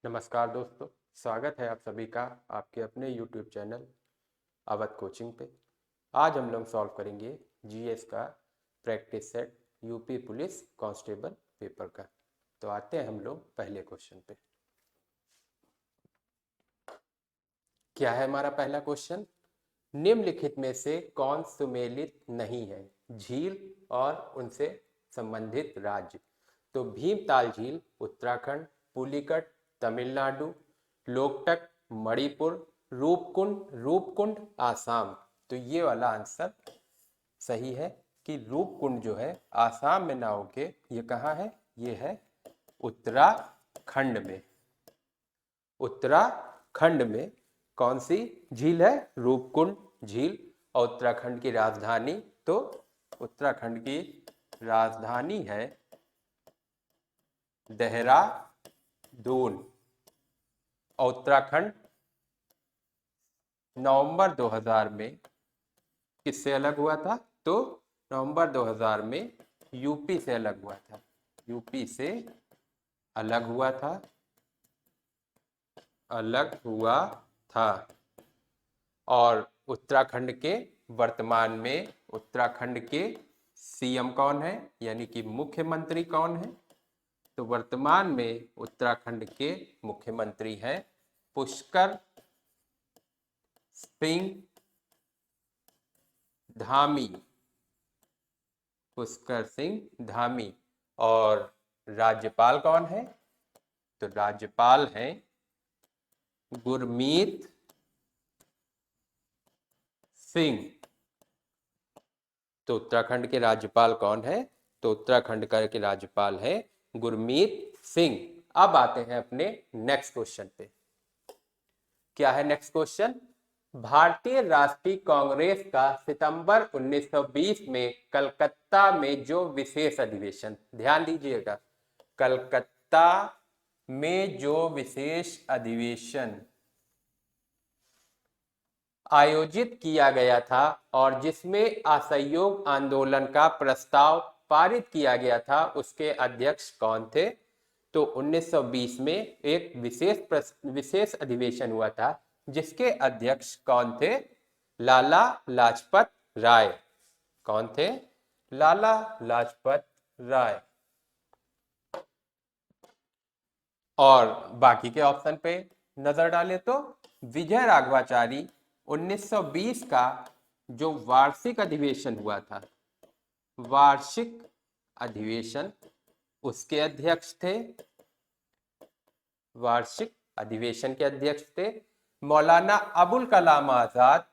नमस्कार दोस्तों, स्वागत है आप सभी का आपके अपने YouTube चैनल अवध कोचिंग पे। आज हम लोग सॉल्व करेंगे जीएस का practice set UP police constable paper का। तो आते हैं हम लोग पहले क्वेश्चन पे। क्या है हमारा पहला क्वेश्चन? निम्नलिखित में से कौन सुमेलित नहीं है? झील और उनसे संबंधित राज्य। तो भीमताल झील उत्तराखंड, पुलिकट तमिलनाडु, लोकटक मणिपुर, रूपकुंड आसाम। तो ये वाला आंसर सही है कि रूपकुंड जो है आसाम में ना होके ये कहाँ है? ये है उत्तराखंड में। उत्तराखंड में कौन सी झील है? रूपकुंड झील। और उत्तराखंड की राजधानी, तो उत्तराखंड की राजधानी है देहरादून। और उत्तराखंड नवंबर 2000 में किससे अलग हुआ था? तो नवंबर 2000 में यूपी से अलग हुआ था। यूपी से अलग हुआ था, अलग हुआ था। और उत्तराखंड के वर्तमान में उत्तराखंड के सीएम कौन है, यानी कि मुख्यमंत्री कौन है? तो वर्तमान में उत्तराखंड के मुख्यमंत्री हैं पुष्कर सिंह धामी। पुष्कर सिंह धामी। और राज्यपाल कौन है? तो राज्यपाल हैं गुरमीत सिंह। तो उत्तराखंड के राज्यपाल कौन है? तो उत्तराखंड के राज्यपाल है गुरमीत सिंह। अब आते हैं अपने नेक्स्ट क्वेश्चन पे। क्या है नेक्स्ट क्वेश्चन? भारतीय राष्ट्रीय कांग्रेस का सितंबर 1920 में कलकत्ता में जो विशेष अधिवेशन, ध्यान दीजिएगा, कलकत्ता में जो विशेष अधिवेशन आयोजित किया गया था और जिसमें असहयोग आंदोलन का प्रस्ताव पारित किया गया था, उसके अध्यक्ष कौन थे? तो 1920 में एक विशेष अधिवेशन हुआ था जिसके अध्यक्ष कौन थे? लाला लाजपत राय। कौन थे? लाला लाजपत राय। और बाकी के ऑप्शन पे नजर डालें तो विजय राघवाचारी 1920 का जो वार्षिक अधिवेशन हुआ था, वार्षिक अधिवेशन, उसके अध्यक्ष थे। वार्षिक अधिवेशन के अध्यक्ष थे। मौलाना अबुल कलाम आजाद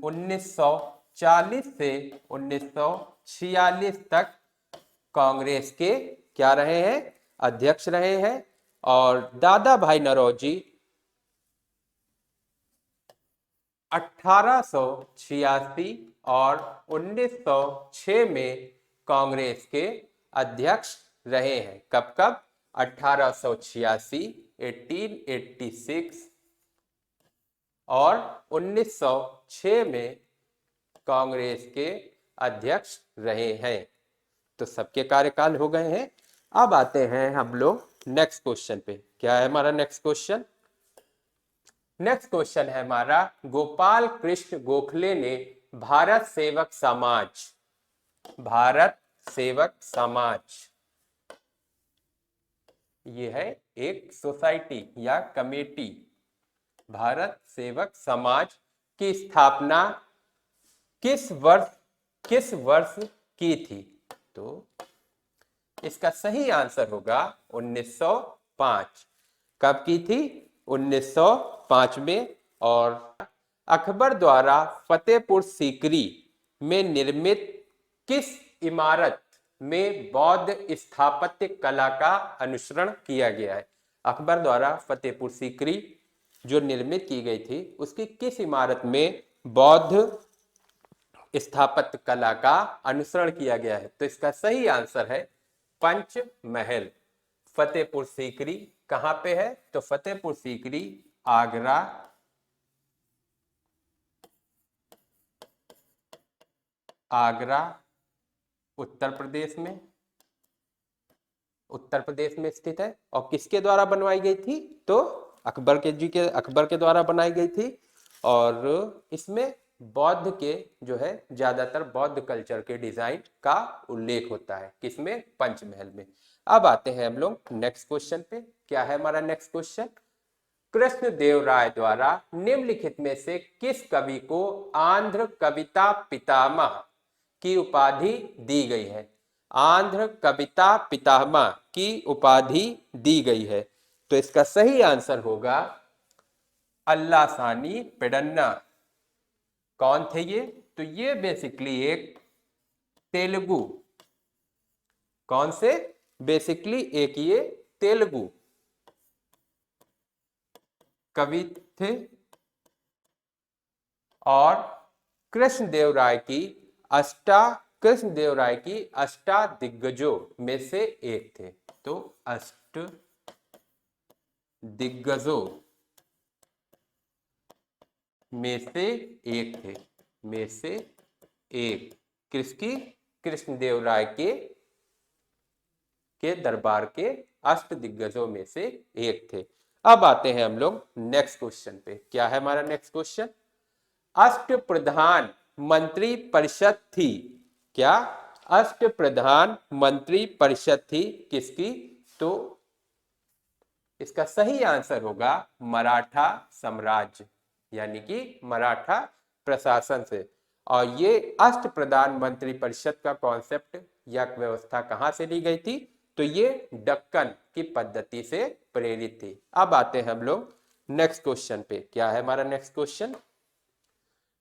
1940 से 1946 तक कांग्रेस के क्या रहे हैं? अध्यक्ष रहे हैं। और दादा भाई नौरोजी 1886 और 1906 में कांग्रेस के अध्यक्ष रहे हैं। कब कब? 1886 1886 और 1906 में कांग्रेस के अध्यक्ष रहे हैं। तो सबके कार्यकाल हो गए हैं। अब आते हैं हम लोग नेक्स्ट क्वेश्चन पे। क्या है हमारा नेक्स्ट क्वेश्चन? नेक्स्ट क्वेश्चन है हमारा, गोपाल कृष्ण गोखले ने भारत सेवक समाज, भारत सेवक समाज, ये है एक सोसाइटी या कमेटी, भारत सेवक समाज की स्थापना किस वर्ष की थी? तो इसका सही आंसर होगा 1905। कब की थी? 1905 में। और अकबर द्वारा फतेहपुर सीकरी में निर्मित किस इमारत में बौद्ध स्थापत्य कला का अनुसरण किया गया है? अकबर द्वारा फतेहपुर सीकरी जो निर्मित की गई थी, उसकी किस इमारत में बौद्ध स्थापत्य कला का अनुसरण किया गया है? तो इसका सही आंसर है पंचमहल। फतेहपुर सीकरी कहां पे है? तो फतेहपुर सीकरी आगरा, आगरा उत्तर प्रदेश में, उत्तर प्रदेश में स्थित है। और किसके द्वारा बनवाई गई थी? तो अकबर के द्वारा बनाई गई थी। और इसमें बौद्ध के जो है ज्यादातर बौद्ध कल्चर के डिजाइन का उल्लेख होता है। किसमें? पंचमहल में। अब आते हैं हम लोग नेक्स्ट क्वेश्चन पे। क्या है हमारा नेक्स्ट क्वेश्चन? कृष्णदेव राय द्वारा निम्नलिखित में से किस कवि को आंध्र कविता पितामह की उपाधि दी गई है? आंध्र कविता पितामह की उपाधि दी गई है। तो इसका सही आंसर होगा अल्लासानी पेडन्ना। कौन थे ये? तो ये बेसिकली एक तेलुगु, कौन से? बेसिकली एक ये तेलुगु कवि थे। और कृष्णदेव राय की अष्टादिग्गजों में से एक थे। तो अष्ट दिग्गजों में से एक थे, में से एक। किसकी? कृष्णदेव राय के दरबार के अष्ट दिग्गजों में से एक थे। अब आते हैं हम लोग नेक्स्ट क्वेश्चन पे। क्या है हमारा नेक्स्ट क्वेश्चन? अष्ट प्रधान मंत्री परिषद थी। क्या? अष्ट प्रधान मंत्री परिषद थी किसकी? तो इसका सही आंसर होगा मराठा साम्राज्य, यानी कि मराठा प्रशासन से। और ये अष्ट प्रधान मंत्री परिषद का कॉन्सेप्ट या व्यवस्था कहां से ली गई थी? तो ये दक्कन की पद्धति से प्रेरित थी। अब आते हैं हम लोग नेक्स्ट क्वेश्चन पे। क्या है हमारा नेक्स्ट क्वेश्चन?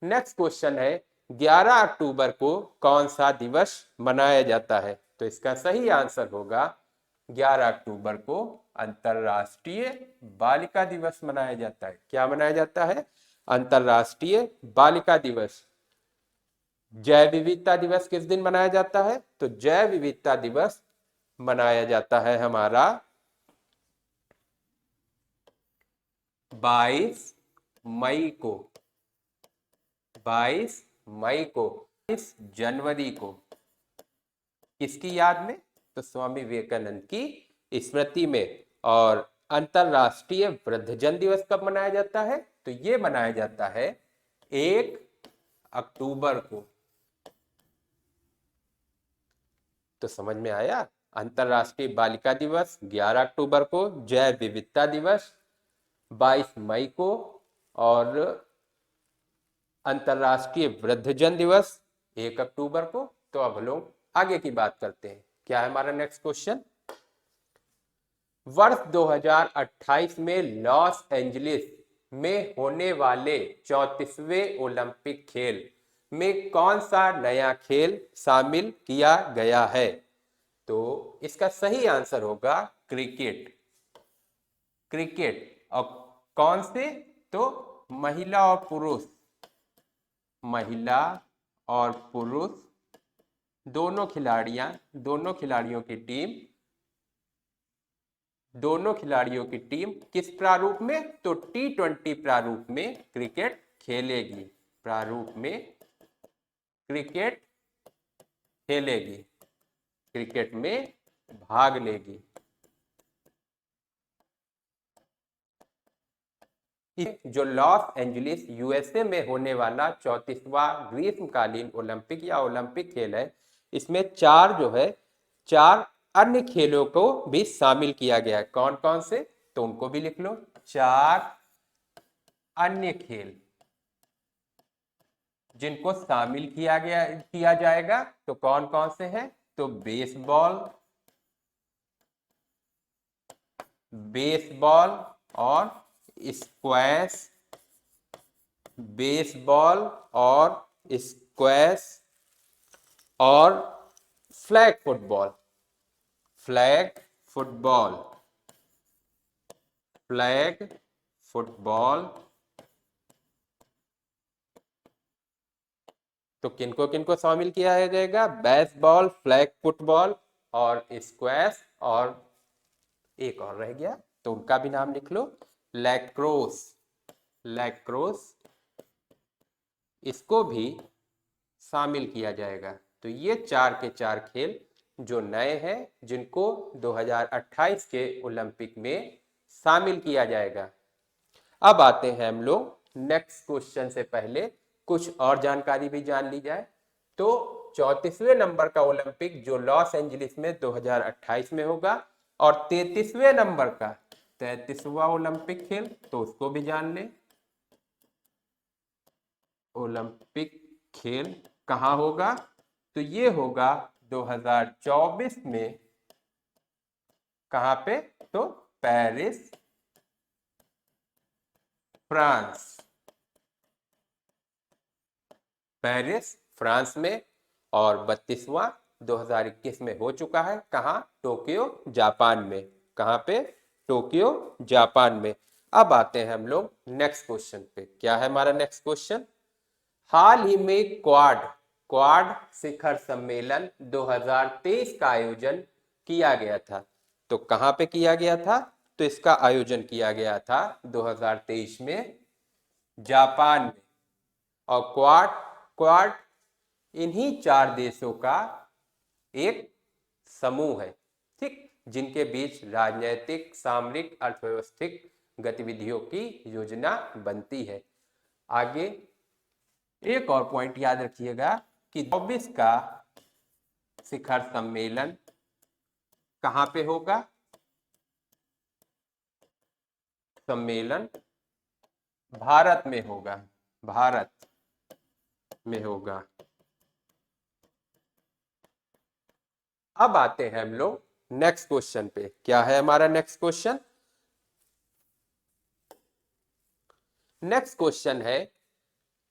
नेक्स्ट क्वेश्चन है 11 अक्टूबर को कौन सा दिवस मनाया जाता है? तो इसका सही आंसर होगा 11 अक्टूबर को अंतरराष्ट्रीय बालिका दिवस मनाया जाता है। क्या मनाया जाता है? अंतरराष्ट्रीय बालिका दिवस। जैव विविधता दिवस किस दिन मनाया जाता है? तो जैव विविधता दिवस मनाया जाता है हमारा 22 मई को। 22 मई को, 22 जनवरी को किसकी याद में? तो स्वामी विवेकानंद की स्मृति में। और अंतरराष्ट्रीय वृद्धजन दिवस कब मनाया जाता है? तो ये मनाया जाता है 1 अक्टूबर को। तो समझ में आया? अंतरराष्ट्रीय बालिका दिवस 11 अक्टूबर को, जैव विविधता दिवस 22 मई को, और अंतरराष्ट्रीय वृद्धजन दिवस 1 अक्टूबर को। तो अब लोग आगे की बात करते हैं। क्या है हमारा नेक्स्ट क्वेश्चन? वर्ष 2028 में लॉस एंजलिस में होने वाले 34वें ओलंपिक खेल में कौन सा नया खेल शामिल किया गया है? तो इसका सही आंसर होगा क्रिकेट। क्रिकेट। और कौन से? तो महिला और पुरुष, महिला और पुरुष दोनों खिलाड़ियों की टीम किस प्रारूप में? तो T20 प्रारूप में क्रिकेट खेलेगी। प्रारूप में क्रिकेट खेलेगी, क्रिकेट में भाग लेगी। जो लॉस एंजलिस यूएसए में होने वाला 34वां ग्रीष्मकालीन ओलंपिक या ओलंपिक खेल है, इसमें 4 अन्य खेलों को भी शामिल किया गया है। कौन कौन से? तो उनको भी लिख लो। 4 अन्य खेल जिनको शामिल किया जाएगा। तो कौन कौन से हैं? तो बेसबॉल और स्क्वैश, बेसबॉल और स्क्वैश, और flag football. Flag football, flag football. तो किनको किनको शामिल किया जाएगा? बेसबॉल, फ्लैग फुटबॉल और स्क्वैश, और एक और रह गया, तो उनका भी नाम लिख लो। लैक्रोस। लैक्रोस, इसको भी शामिल किया जाएगा। तो ये 4 के 4 खेल जो नए हैं जिनको 2028 के ओलंपिक में शामिल किया जाएगा। अब आते हैं हम लोग नेक्स्ट क्वेश्चन से पहले कुछ और जानकारी भी जान ली जाए। तो 34वें नंबर का ओलंपिक जो लॉस एंजलिस में 2028 में होगा, और 33वें नंबर का 33वां ओलंपिक खेल, तो उसको भी जान ले। ओलंपिक खेल कहाँ होगा? तो ये होगा 2024 में। कहाँ पे? तो पेरिस, फ्रांस। पेरिस फ्रांस में। और 32वां 2021 में हो चुका है। कहाँ? टोक्यो जापान में। कहाँ पे? टोक्यो जापान में। अब आते हैं हम लोग नेक्स्ट क्वेश्चन पे। क्या है हमारा नेक्स्ट क्वेश्चन? हाल ही में क्वाड क्वाड शिखर सम्मेलन 2023 का आयोजन किया गया था। तो कहाँ पे किया गया था? तो इसका आयोजन किया गया था 2023 में जापान में। और क्वाड क्वाड इन्हीं 4 देशों का एक समूह है, ठीक, जिनके बीच राजनीतिक, सामरिक, अर्थव्यवस्थिक गतिविधियों की योजना बनती है। आगे एक और पॉइंट याद रखिएगा कि 24 का शिखर सम्मेलन कहाँ पे होगा? सम्मेलन भारत में होगा। भारत में होगा। अब आते हैं हम लोग नेक्स्ट क्वेश्चन पे। क्या है हमारा नेक्स्ट क्वेश्चन? नेक्स्ट क्वेश्चन है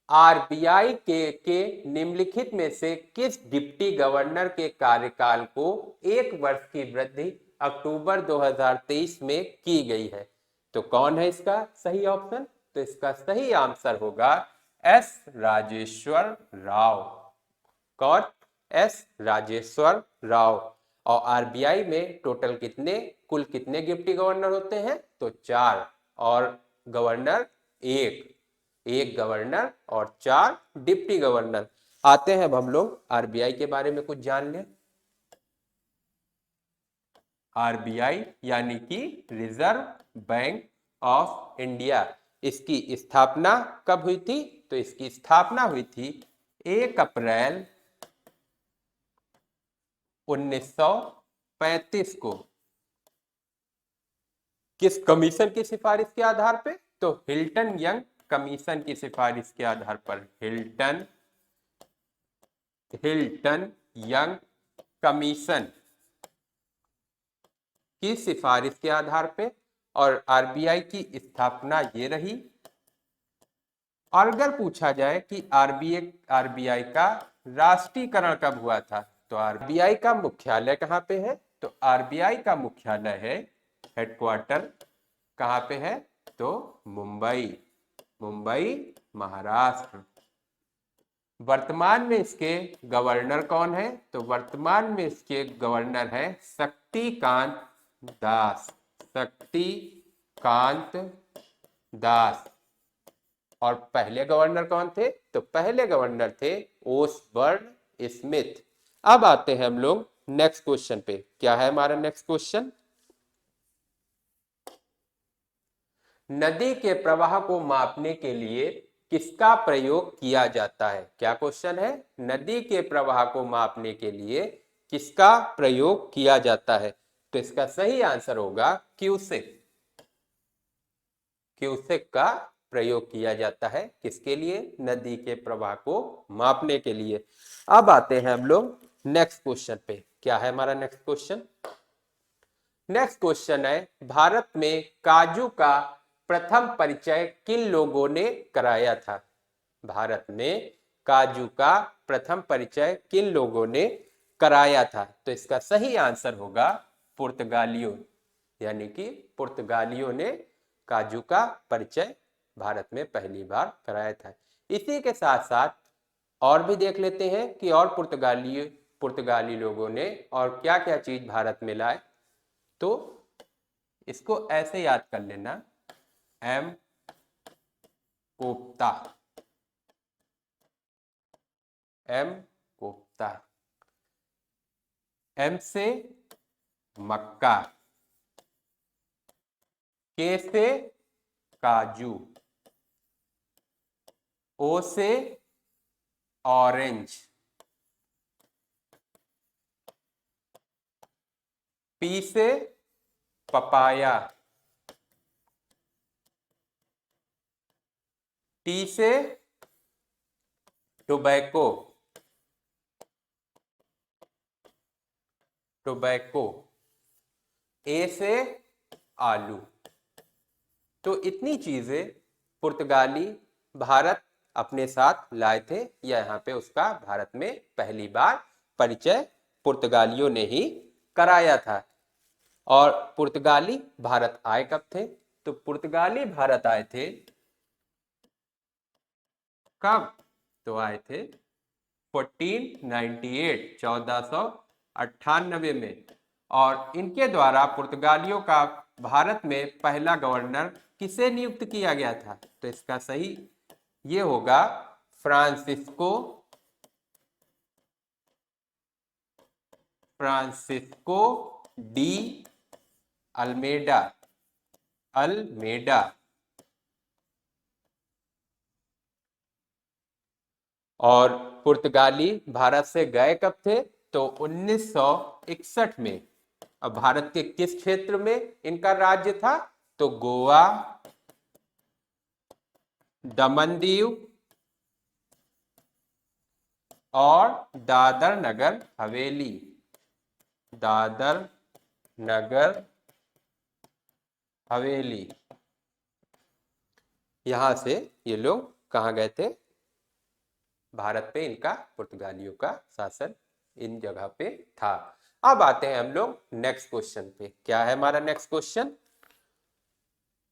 आरबीआई के निम्नलिखित में से किस डिप्टी गवर्नर के कार्यकाल को 1 वर्ष की वृद्धि अक्टूबर 2023 में की गई है? तो कौन है इसका सही ऑप्शन? तो इसका सही आंसर होगा एस राजेश्वर राव। कौन? एस राजेश्वर राव। और आरबीआई में टोटल कुल कितने डिप्टी गवर्नर होते हैं? तो 4। और गवर्नर एक गवर्नर और 4 डिप्टी गवर्नर। आते हैं अब हम लोग आरबीआई के बारे में कुछ जान लें। आरबीआई यानी कि रिजर्व बैंक ऑफ इंडिया, इसकी स्थापना कब हुई थी? तो इसकी स्थापना हुई थी 1 अप्रैल 1935 को। किस कमीशन की सिफारिश के आधार पे? तो हिल्टन यंग कमीशन की सिफारिश के आधार पर। हिल्टन यंग कमीशन की सिफारिश के आधार पे। और आरबीआई की स्थापना ये रही। और अगर पूछा जाए कि आरबीआई का राष्ट्रीयकरण कब हुआ था, तो आरबीआई का मुख्यालय कहाँ पे है? तो आरबीआई का मुख्यालय है, हेडक्वार्टर कहाँ पे है? तो मुंबई महाराष्ट्र। वर्तमान में इसके गवर्नर कौन है? तो वर्तमान में इसके गवर्नर है शक्तिकांत दास। और पहले गवर्नर कौन थे? तो पहले गवर्नर थे ओसबर्न स्मिथ। अब आते हैं हम लोग नेक्स्ट क्वेश्चन पे। क्या है हमारा नेक्स्ट क्वेश्चन? नदी के प्रवाह को मापने के लिए किसका प्रयोग किया जाता है? क्या क्वेश्चन है? नदी के प्रवाह को मापने के लिए किसका प्रयोग किया जाता है? तो इसका सही आंसर होगा क्यूसेक। क्यूसेक का प्रयोग किया जाता है। किसके लिए? नदी के प्रवाह को मापने के लिए। अब आते हैं हम लोग नेक्स्ट क्वेश्चन पे। क्या है हमारा नेक्स्ट क्वेश्चन? नेक्स्ट क्वेश्चन है भारत में काजू का प्रथम परिचय किन लोगों ने कराया था? भारत में काजू का प्रथम परिचय किन लोगों ने कराया था? तो इसका सही आंसर होगा पुर्तगालियों। यानी कि पुर्तगालियों ने काजू का परिचय भारत में पहली बार कराया था। इसी के साथ साथ और भी देख लेते हैं कि और पुर्तगाली लोगों ने और क्या क्या चीज भारत में लाए। तो इसको ऐसे याद कर लेना, M kofta. M kofta M से मक्का, K से काजू, O से ऑरेंज, P से पपाया, T से टोबैको, A से आलू। तो इतनी चीजें पुर्तगाली भारत अपने साथ लाए थे, या यहाँ पे उसका भारत में पहली बार परिचय पुर्तगालियों ने ही कराया था। और पुर्तगाली भारत आए कब थे? तो पुर्तगाली भारत आए थे कब? तो आए थे 1498 में। और इनके द्वारा पुर्तगालियों का भारत में पहला गवर्नर किसे नियुक्त किया गया था? तो इसका सही ये होगा फ्रांसिस्को डी अल्मेडा। और पुर्तगाली भारत से गए कब थे? तो 1961 में। अब भारत के किस क्षेत्र में इनका राज्य था? तो गोवा, दमन दीव और दादर नगर हवेली। यहां से ये लोग कहां गए थे? भारत पे इनका पुर्तगालियों का शासन इन जगह पे था। अब आते हैं हम लोग नेक्स्ट क्वेश्चन पे। क्या है हमारा नेक्स्ट क्वेश्चन?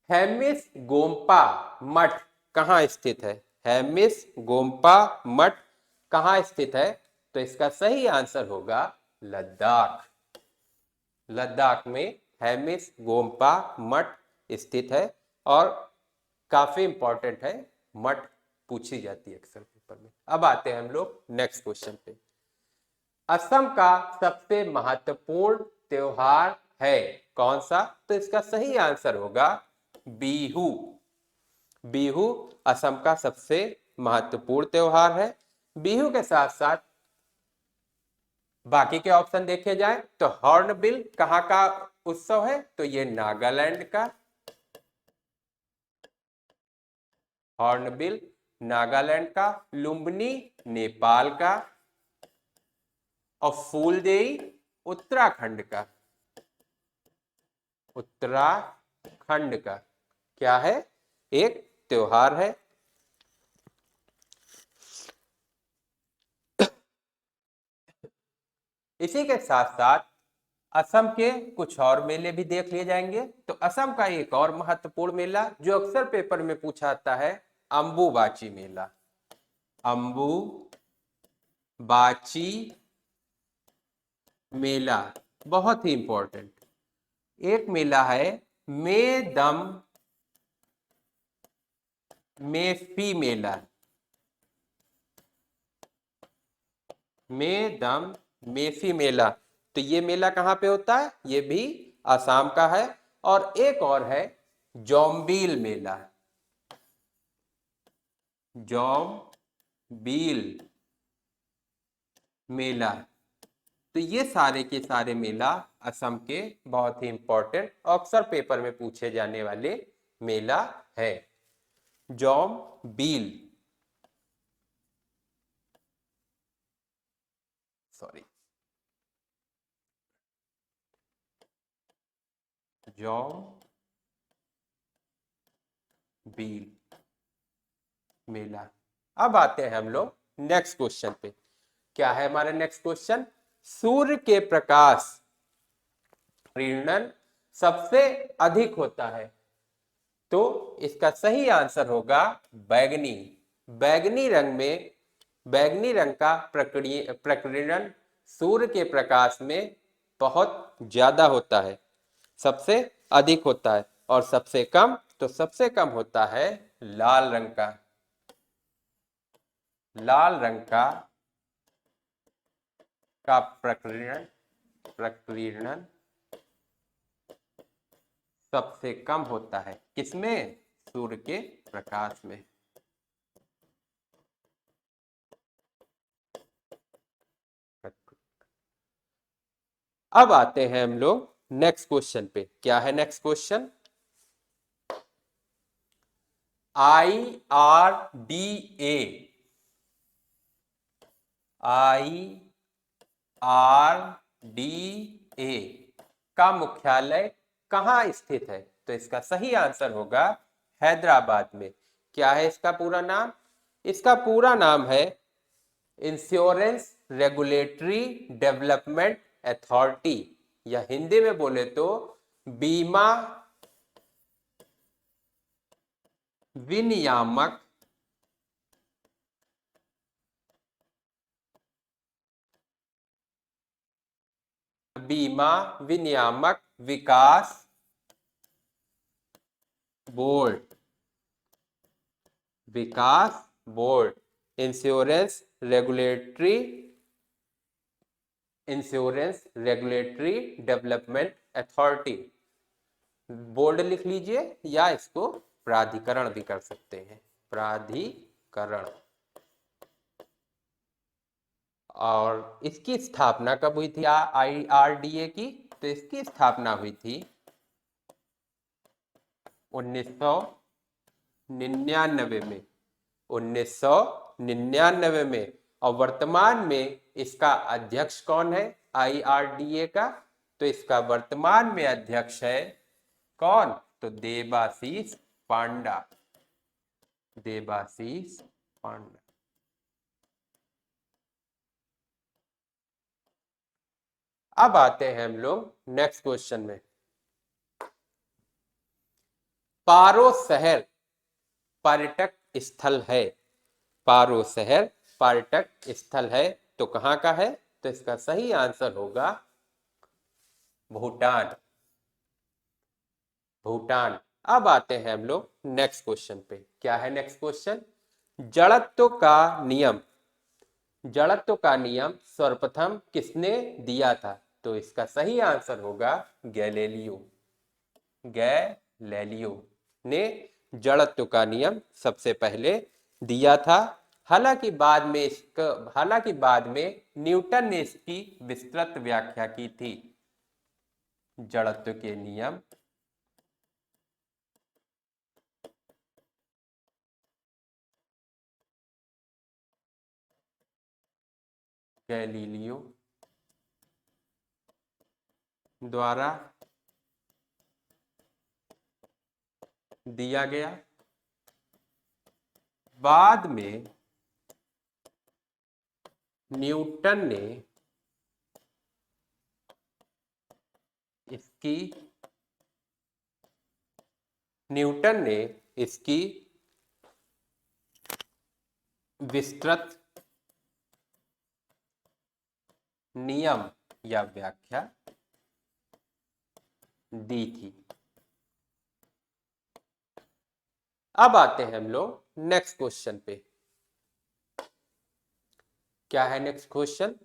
हेमिस गोम्पा मठ कहां स्थित है? हेमिस गोम्पा मठ कहां स्थित है? तो इसका सही आंसर होगा लद्दाख में हेमिस गोम्पा मठ स्थित है। और काफी इंपॉर्टेंट है, मठ पूछी जाती है अक्सर पेपर में। अब आते हैं हम लोग नेक्स्ट क्वेश्चन पे। असम का सबसे महत्वपूर्ण त्योहार है कौन सा? तो इसका सही आंसर होगा बिहू। असम का सबसे महत्वपूर्ण त्योहार है। बिहू के साथ साथ बाकी के ऑप्शन देखे जाए तो हॉर्नबिल कहां का उत्सव है? तो ये नागालैंड का। हॉर्नबिल नागालैंड का, लुम्बिनी नेपाल का और फूलदेई उत्तराखंड का। क्या है? एक त्योहार है। इसी के साथ साथ असम के कुछ और मेले भी देख लिए जाएंगे। तो असम का एक और महत्वपूर्ण मेला जो अक्सर पेपर में पूछा जाता है, अंबुबाची मेला। अंबुबाची मेला बहुत ही इंपॉर्टेंट एक मेला है। मेफी मेला। तो ये मेला कहां पे होता है? ये भी आसाम का है। और एक और है जोम्बील मेला। तो ये सारे के सारे मेला असम के बहुत ही इंपॉर्टेंट अक्सर पेपर में पूछे जाने वाले मेला है। जोम्बील मेला। अब आते हैं हम लोग नेक्स्ट क्वेश्चन पे। क्या है हमारा नेक्स्ट क्वेश्चन? सूर्य के प्रकाश किरण सबसे अधिक होता है। तो इसका सही आंसर होगा बैगनी। बैगनी रंग का प्रकीर्णन सूर्य के प्रकाश में बहुत ज्यादा होता है, सबसे अधिक होता है। और सबसे कम? तो सबसे कम होता है लाल रंग का प्रकीर्णन प्रकीर्णन सबसे कम होता है किसमें? सूर्य के प्रकाश में। अब आते हैं हम लोग नेक्स्ट क्वेश्चन पे। क्या है नेक्स्ट क्वेश्चन? IRDA का मुख्यालय कहाँ स्थित है? तो इसका सही आंसर होगा हैदराबाद में। क्या है इसका पूरा नाम? इसका पूरा नाम है इंश्योरेंस रेगुलेटरी डेवलपमेंट अथॉरिटी, या हिंदी में बोले तो बीमा विनियामक विकास board. Insurance regulatory development authority, board लिख लीजिए, या इसको प्राधिकरण भी कर सकते हैं, प्राधिकरण। और इसकी स्थापना कब हुई थी IRDA की? तो इसकी स्थापना हुई थी 1999 में। 1999 में। और वर्तमान में इसका अध्यक्ष कौन है IRDA का? तो इसका वर्तमान में अध्यक्ष है कौन? तो देबाशीष पांडा। देबाशीष पांडा। अब आते हैं हम लोग नेक्स्ट क्वेश्चन में। पारो शहर पर्यटक स्थल है। पारो शहर पर्यटक स्थल है, तो कहां का है? तो इसका सही आंसर होगा भूटान। भूटान। अब आते हैं हम लोग नेक्स्ट क्वेश्चन पे। क्या है नेक्स्ट क्वेश्चन? जड़त्व का नियम सर्वप्रथम किसने दिया था? तो इसका सही आंसर होगा गैलीलियो। गैलीलियो ने जड़त्व का नियम सबसे पहले दिया था। हालांकि बाद में न्यूटन ने इसकी विस्तृत व्याख्या की थी। जड़त्व के नियम गैलीलियो द्वारा दिया गया। बाद में न्यूटन ने इसकी विस्तृत नियम या व्याख्या दी थी। अब आते हैं हम लोग नेक्स्ट क्वेश्चन पे। क्या है नेक्स्ट क्वेश्चन?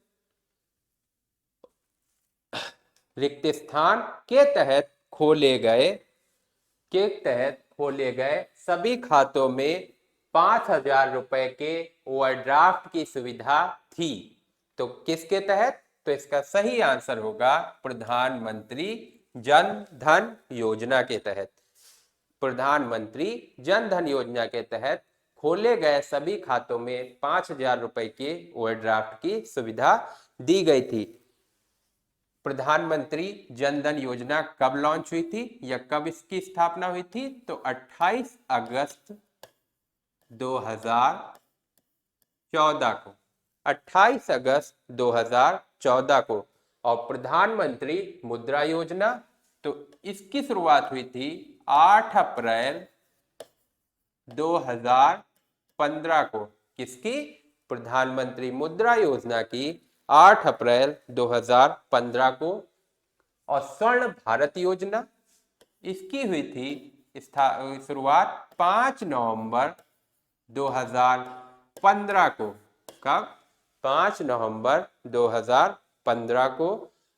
रिक्त स्थान के तहत खोले गए सभी खातों में 5,000 रुपए के ओवरड्राफ्ट की सुविधा थी। तो किसके तहत? तो इसका सही आंसर होगा प्रधानमंत्री जन धन योजना के तहत। प्रधानमंत्री जन धन योजना के तहत खोले गए सभी खातों में 5,000 रुपए के ओवरड्राफ्ट की सुविधा दी गई थी। प्रधानमंत्री जन धन योजना कब लॉन्च हुई थी या कब इसकी स्थापना हुई थी? तो 28 अगस्त 2014 को। 28 अगस्त 2014 को। और प्रधानमंत्री मुद्रा योजना, तो इसकी शुरुआत हुई थी 8 अप्रैल 2015 को। किसकी? प्रधानमंत्री मुद्रा योजना की 8 अप्रैल 2015 को। और स्वर्ण भारत योजना, इसकी हुई थी शुरुआत 5 नवंबर 2015 को। कब? 5 नवंबर 2015 को।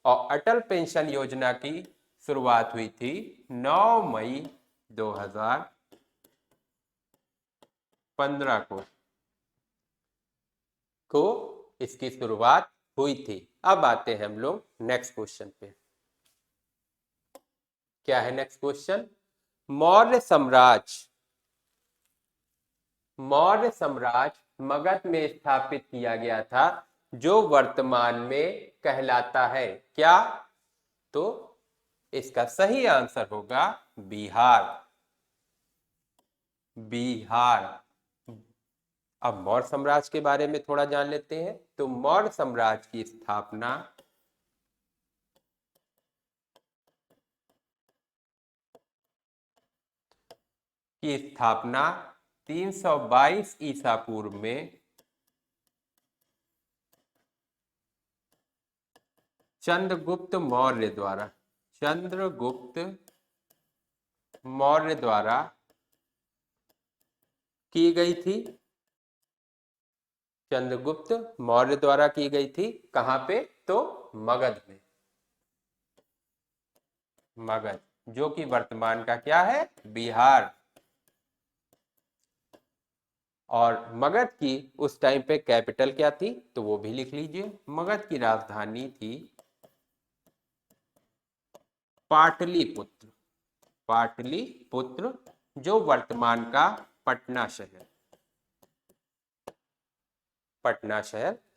और अटल पेंशन योजना की शुरुआत हुई थी 9 मई 2015 को इसकी शुरुआत हुई थी। अब आते हैं हम लोग नेक्स्ट क्वेश्चन पे। क्या है नेक्स्ट क्वेश्चन? मौर्य साम्राज्य मगध में स्थापित किया गया था, जो वर्तमान में कहलाता है क्या? तो इसका सही आंसर होगा बिहार। अब मौर्य साम्राज्य के बारे में थोड़ा जान लेते हैं। तो मौर्य साम्राज्य की स्थापना की स्थापना 322 ईसा पूर्व में चंद्रगुप्त मौर्य द्वारा की गई थी। चंद्रगुप्त मौर्य द्वारा की गई थी। कहां पे? तो मगध में। मगध, जो कि वर्तमान का क्या है? बिहार। और मगध की उस टाइम पे कैपिटल क्या थी? तो वो भी लिख लीजिए। मगध की राजधानी थी पाटलिपुत्र, जो वर्तमान का पटना शहर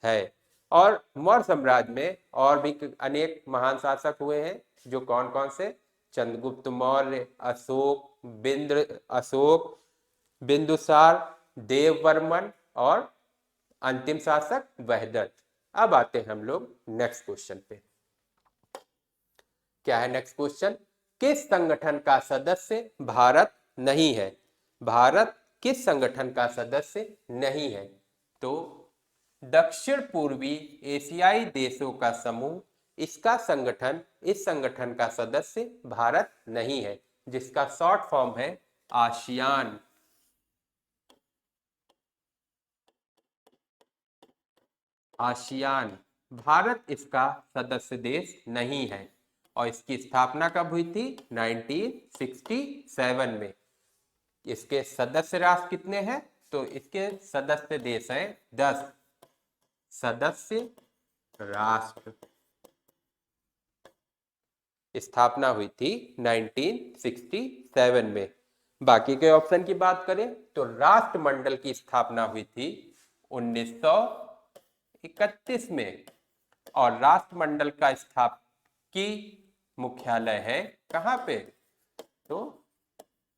है। और मौर्य साम्राज्य में और भी अनेक महान शासक हुए हैं, जो कौन कौन से? चंद्रगुप्त मौर्य, अशोक, बिंदुसार, देववर्मन और अंतिम शासक वहदत। अब आते हैं हम लोग नेक्स्ट क्वेश्चन पे। क्या है नेक्स्ट क्वेश्चन? किस संगठन का सदस्य भारत नहीं है? भारत किस संगठन का सदस्य नहीं है? तो दक्षिण पूर्वी एशियाई देशों का समूह, इस संगठन का सदस्य भारत नहीं है, जिसका शॉर्ट फॉर्म है आसियान। भारत इसका सदस्य देश नहीं है। और इसकी स्थापना कब हुई थी? 1967 में। इसके सदस्य राष्ट्र कितने हैं? तो इसके सदस्य देश हैं 10 सदस्य राष्ट्र। स्थापना हुई थी 1967 में। बाकी के ऑप्शन की बात करें तो राष्ट्रमंडल की स्थापना हुई थी 1931 में। और राष्ट्रमंडल का की मुख्यालय है कहां पे? तो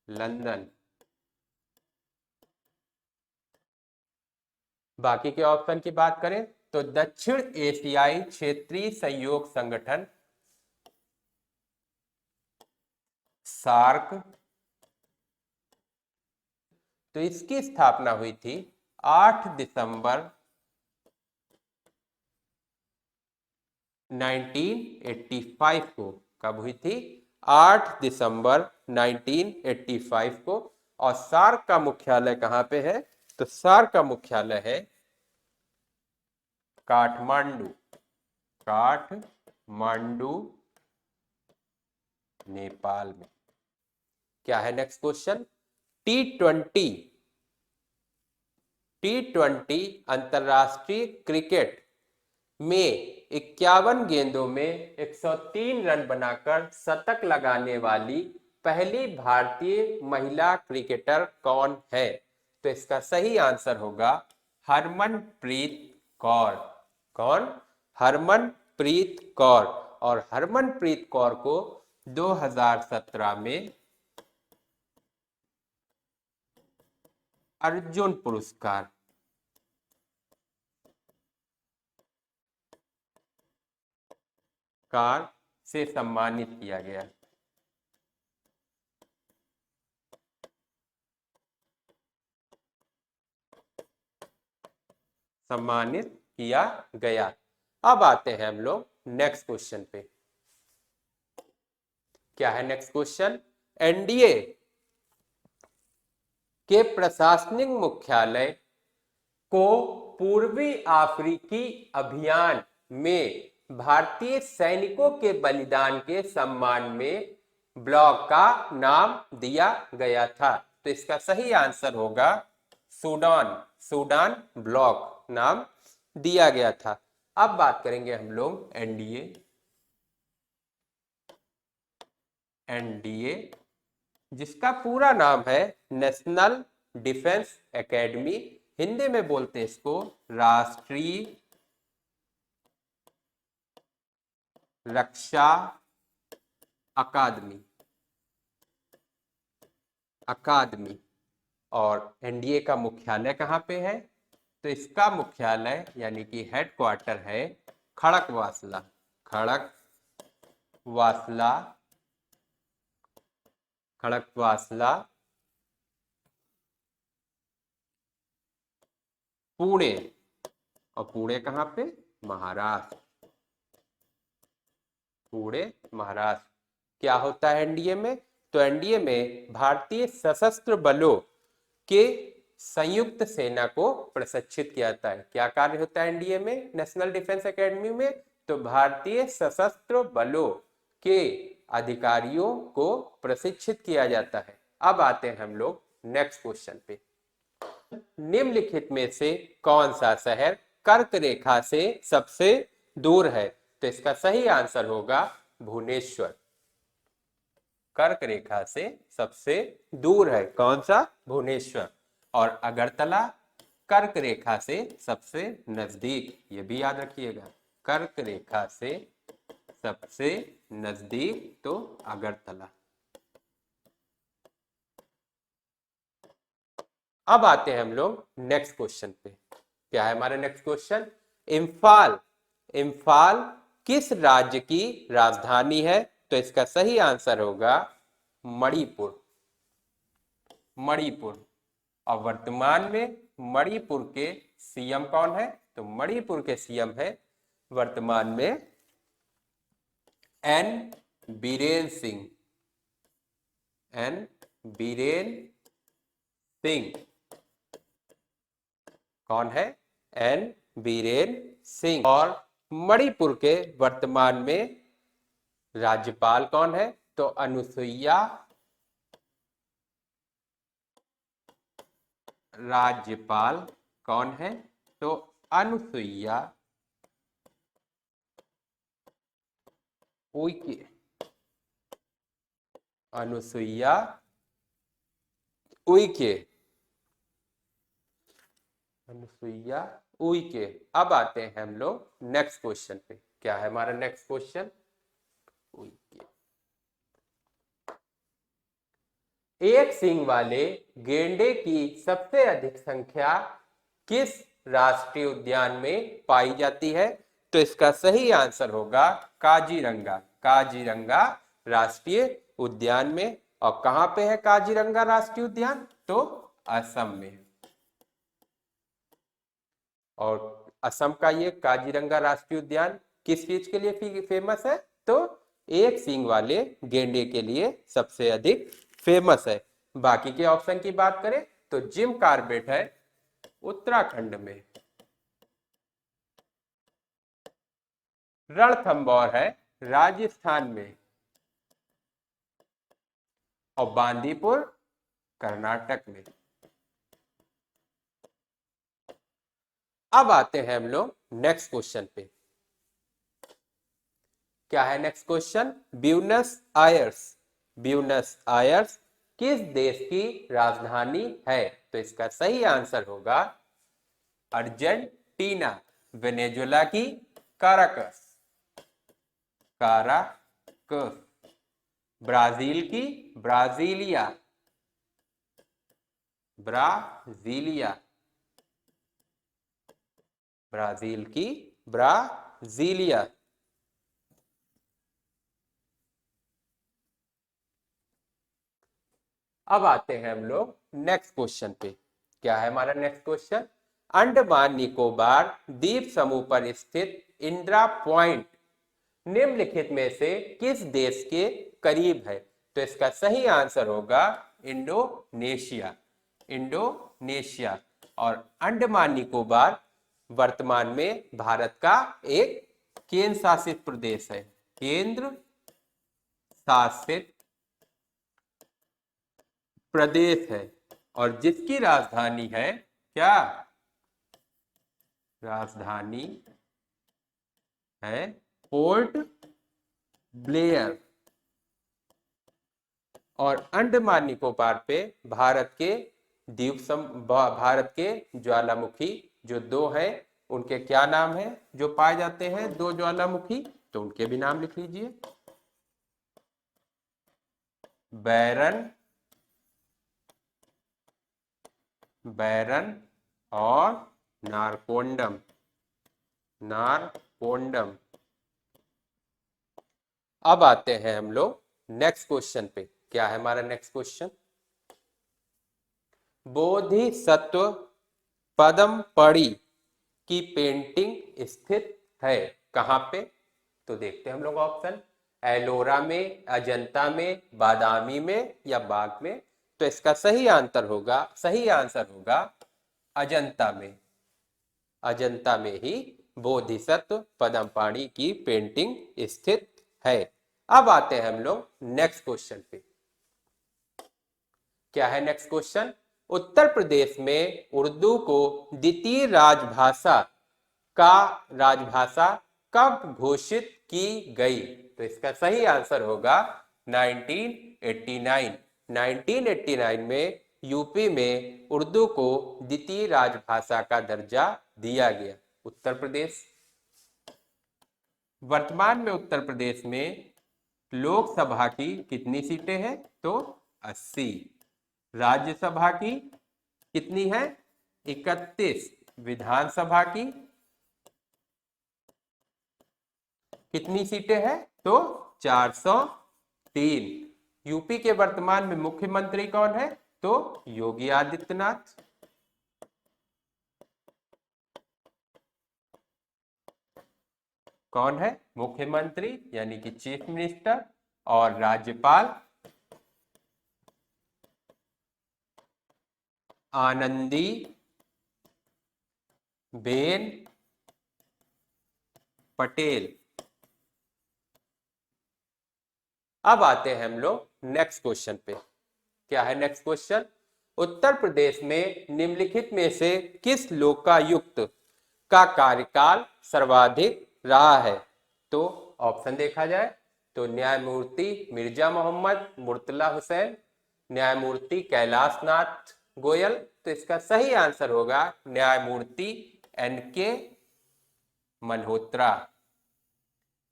लंदन। बाकी के ऑप्शन की बात करें तो दक्षिण एशियाई क्षेत्रीय सहयोग संगठन सार्क, तो इसकी स्थापना हुई थी 8 दिसंबर 1985 को। कब हुई थी? 8 दिसंबर 1985 को। और सार्क का मुख्यालय कहां पे है? तो सार्क का मुख्यालय है काठमांडू नेपाल में। क्या है नेक्स्ट क्वेश्चन? टी20 अंतरराष्ट्रीय क्रिकेट में 51 गेंदों में 103 रन बनाकर शतक लगाने वाली पहली भारतीय महिला क्रिकेटर कौन है? तो इसका सही आंसर होगा हरमनप्रीत कौर। कौन? हरमनप्रीत कौर। और हरमनप्रीत कौर को 2017 में अर्जुन पुरस्कार से सम्मानित किया गया। अब आते हैं हम लोग नेक्स्ट क्वेश्चन पे। क्या है नेक्स्ट क्वेश्चन? एनडीए के प्रशासनिक मुख्यालय को पूर्वी अफ्रीकी अभियान में भारतीय सैनिकों के बलिदान के सम्मान में ब्लॉक का नाम दिया गया था? तो इसका सही आंसर होगा सूडान। सूडान ब्लॉक नाम दिया गया था। अब बात करेंगे हम लोग एनडीए। एनडीए जिसका पूरा नाम है नेशनल डिफेंस एकेडमी, हिंदी में बोलते हैं इसको राष्ट्रीय रक्षा अकादमी। अकादमी। और एनडीए का मुख्यालय कहाँ पे है? तो इसका मुख्यालय यानी कि हेडक्वार्टर है खड़कवासला। खड़कवासला। खड़कवासला पुणे। और पुणे कहाँ पे? महाराष्ट्र। पुणे महाराष्ट्र। क्या होता है एनडीए में? तो एनडीए में भारतीय सशस्त्र बलों के संयुक्त सेना को प्रशिक्षित किया जाता है। क्या कार्य होता है एनडीए में, नेशनल डिफेंस एकेडमी में? तो भारतीय सशस्त्र बलों के अधिकारियों को प्रशिक्षित किया जाता है। अब आते हैं हम लोग नेक्स्ट क्वेश्चन पे। निम्नलिखित में से कौन सा शहर कर्क रेखा से सबसे दूर है? तो इसका सही आंसर होगा भुवनेश्वर। कर्क रेखा से सबसे दूर है कौन सा? भुवनेश्वर। और अगरतला कर्क रेखा से सबसे नजदीक, ये भी याद रखिएगा, कर्क रेखा से सबसे नजदीक तो अगरतला। अब आते हैं हम लोग नेक्स्ट क्वेश्चन पे। क्या है हमारा नेक्स्ट क्वेश्चन? इम्फाल। इम्फाल किस राज्य की राजधानी है? तो इसका सही आंसर होगा मणिपुर। मणिपुर। और वर्तमान में मणिपुर के सीएम कौन है? तो मणिपुर के सीएम है वर्तमान में एन बीरेन सिंह। एन बीरेन सिंह। कौन है? एन बीरेन सिंह। और मणिपुर के वर्तमान में राज्यपाल कौन है? तो अनुसुईया। राज्यपाल कौन है? तो अनुसुईया उइके। अनुसुईया उइके। अनुसुईया उइके। अब आते हैं हम लोग नेक्स्ट क्वेश्चन पे। क्या है हमारा नेक्स्ट क्वेश्चन? उइके। एक सींग वाले गेंडे की सबसे अधिक संख्या किस राष्ट्रीय उद्यान में पाई जाती है? तो इसका सही आंसर होगा काजीरंगा। काजीरंगा राष्ट्रीय उद्यान में। और कहां पे है काजीरंगा राष्ट्रीय उद्यान? तो असम में। और असम का ये काजीरंगा राष्ट्रीय उद्यान किस चीज के लिए फेमस है? तो एक सींग वाले गेंडे के लिए सबसे अधिक फेमस है। बाकी के ऑप्शन की बात करें तो जिम कॉर्बेट है उत्तराखंड में, रणथंबोर है राजस्थान में, और बांदीपुर कर्नाटक में। अब आते हैं हम लोग नेक्स्ट क्वेश्चन पे। क्या है next question? Buenos Aires. Buenos Aires किस देश की राजधानी है? तो इसका सही आंसर होगा अर्जेंटीना। वेनेजुएला की काराकस। काराकस। ब्राजील की ब्राजीलिया। ब्राजीलिया। ब्राजील की ब्राजीलिया। अब आते हैं हम लोग नेक्स्ट क्वेश्चन पे। क्या है हमारा नेक्स्ट क्वेश्चन? अंडमान निकोबार द्वीप समूह पर स्थित इंदिरा पॉइंट निम्नलिखित में से किस देश के करीब है? तो इसका सही आंसर होगा इंडोनेशिया। इंडोनेशिया। और अंडमान निकोबार वर्तमान में भारत का एक केंद्र शासित प्रदेश है, केंद्र शासित प्रदेश है, और जिसकी राजधानी है क्या, राजधानी है पोर्ट ब्लेयर, और अंडमान निकोबार पे भारत के भारत के ज्वालामुखी जो दो हैं, उनके क्या नाम है जो पाए जाते हैं दो ज्वालामुखी, तो उनके भी नाम लिख लीजिए, बैरन, बैरन और नारकोंडम, नारकोंडम। अब आते हैं हम लोग नेक्स्ट क्वेश्चन पे। क्या है हमारा नेक्स्ट क्वेश्चन, बोधिसत्व पदमपड़ी की पेंटिंग स्थित है कहां पे, तो देखते हैं हम लोग ऑप्शन, एलोरा में, अजंता में, बादामी में या बाग में। तो इसका सही आंसर होगा अजंता में, अजंता में ही बोधिसत्व पद्मपाणि की पेंटिंग स्थित है। अब आते हैं हम लोग नेक्स्ट क्वेश्चन पे। क्या है नेक्स्ट क्वेश्चन, उत्तर प्रदेश में उर्दू को द्वितीय राजभाषा कब घोषित की गई, तो इसका सही आंसर होगा 1989। 1989 में यूपी में उर्दू को द्वितीय राजभाषा का दर्जा दिया गया। उत्तर प्रदेश, वर्तमान में उत्तर प्रदेश में लोकसभा की कितनी सीटें हैं, तो 80, राज्यसभा की कितनी है 31, विधानसभा की कितनी सीटें हैं, तो 403। यूपी के वर्तमान में मुख्यमंत्री कौन है, तो योगी आदित्यनाथ। कौन है मुख्यमंत्री यानी कि चीफ मिनिस्टर, और राज्यपाल आनंदी बेन पटेल। अब आते हैं हम लोग नेक्स्ट क्वेश्चन पे। क्या है नेक्स्ट क्वेश्चन, उत्तर प्रदेश में निम्नलिखित में से किस लोकायुक्त का कार्यकाल सर्वाधिक रहा है, तो ऑप्शन देखा जाए तो न्यायमूर्ति मिर्जा मोहम्मद मुर्तला हुसैन, न्यायमूर्ति कैलाश नाथ गोयल। तो इसका सही आंसर होगा न्यायमूर्ति एनके मल्होत्रा।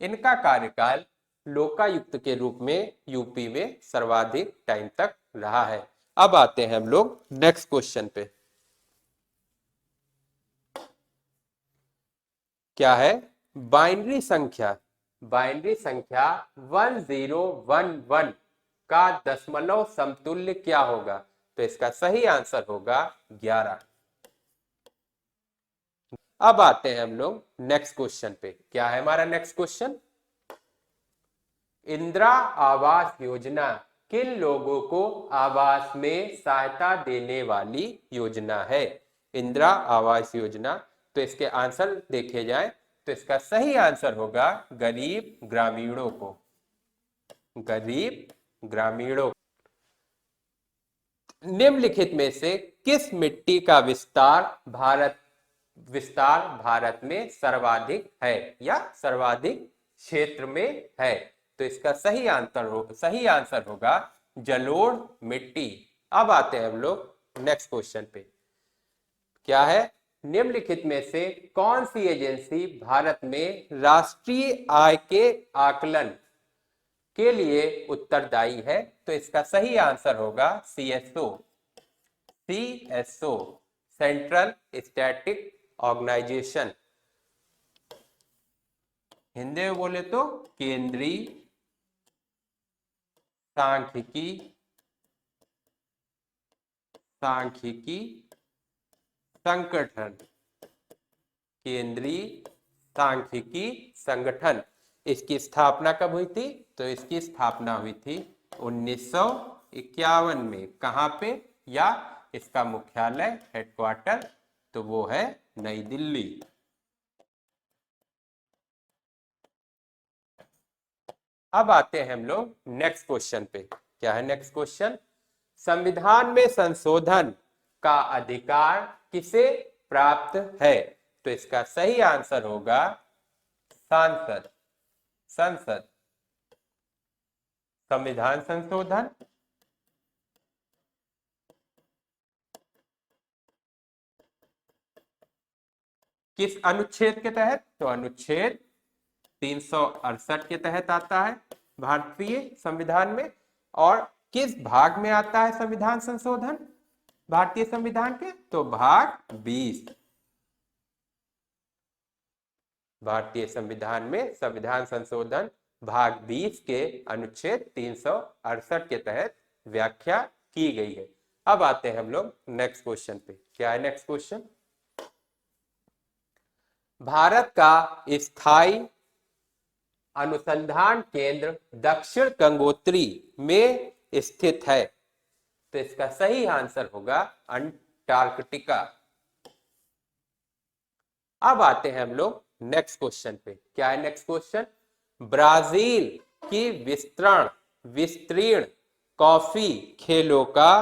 इनका कार्यकाल लोकायुक्त के रूप में यूपी में सर्वाधिक टाइम तक रहा है। अब आते हैं हम लोग नेक्स्ट क्वेश्चन पे। क्या है, बाइनरी संख्या 1011 का दशमलव समतुल्य क्या होगा, तो इसका सही आंसर होगा 11। अब आते हैं हम लोग नेक्स्ट क्वेश्चन पे। क्या है हमारा नेक्स्ट क्वेश्चन, इंदिरा आवास योजना किन लोगों को आवास में सहायता देने वाली योजना है, इंदिरा आवास योजना। तो इसके आंसर देखे जाए तो इसका सही आंसर होगा गरीब ग्रामीणों को, गरीब ग्रामीणों। निम्नलिखित में से किस मिट्टी का विस्तार भारत में सर्वाधिक है या सर्वाधिक क्षेत्र में है, तो इसका सही आंसर होगा जलोढ़ मिट्टी। अब आते हैं हम लोग नेक्स्ट क्वेश्चन पे। क्या है, निम्नलिखित में से कौन सी एजेंसी भारत में राष्ट्रीय आय के आकलन के लिए उत्तरदायी है, तो इसका सही आंसर होगा CSO, central static organisation. Hindi में बोले तो केंद्रीय सांख्यिकी संगठन, केंद्रीय सांख्यिकी संगठन। इसकी स्थापना कब हुई थी, तो इसकी स्थापना हुई थी 1951 में। कहां पे, या इसका मुख्यालय हेडक्वार्टर तो वो है नई दिल्ली। अब आते हैं हम लोग नेक्स्ट क्वेश्चन पे। क्या है नेक्स्ट क्वेश्चन? संविधान में संशोधन का अधिकार किसे प्राप्त है? तो इसका सही आंसर होगा सांसद, संसद। संविधान संशोधन किस अनुच्छेद के तहत? तो अनुच्छेद 368 के तहत आता है भारतीय संविधान में। और किस भाग में आता है संविधान संशोधन भारतीय संविधान के? तो भाग 20। भारतीय संविधान में संविधान संशोधन भाग 20 के अनुच्छेद 368 के तहत व्याख्या की गई है। अब आते हैं हम लोग नेक्स्ट क्वेश्चन पे। क्या है नेक्स्ट क्वेश्चन? भारत का स्थायी अनुसंधान केंद्र दक्षिण गंगोत्री में स्थित है। तो इसका सही आंसर होगा अंटार्कटिका। अब आते हैं हम लोग नेक्स्ट क्वेश्चन पे। क्या है नेक्स्ट क्वेश्चन? ब्राजील की विस्तीर्ण कॉफी खेलों का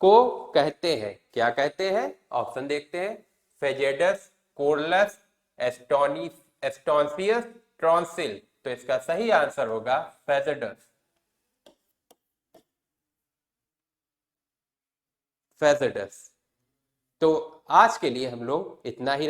को कहते हैं। क्या कहते हैं? ऑप्शन देखते हैं। फेजेडस, कोरलस, एस्टोनिशियस, ट्रॉन्सिल। तो इसका सही आंसर होगा फेजेडस, फेजेडस। तो आज के लिए हम लोग इतना ही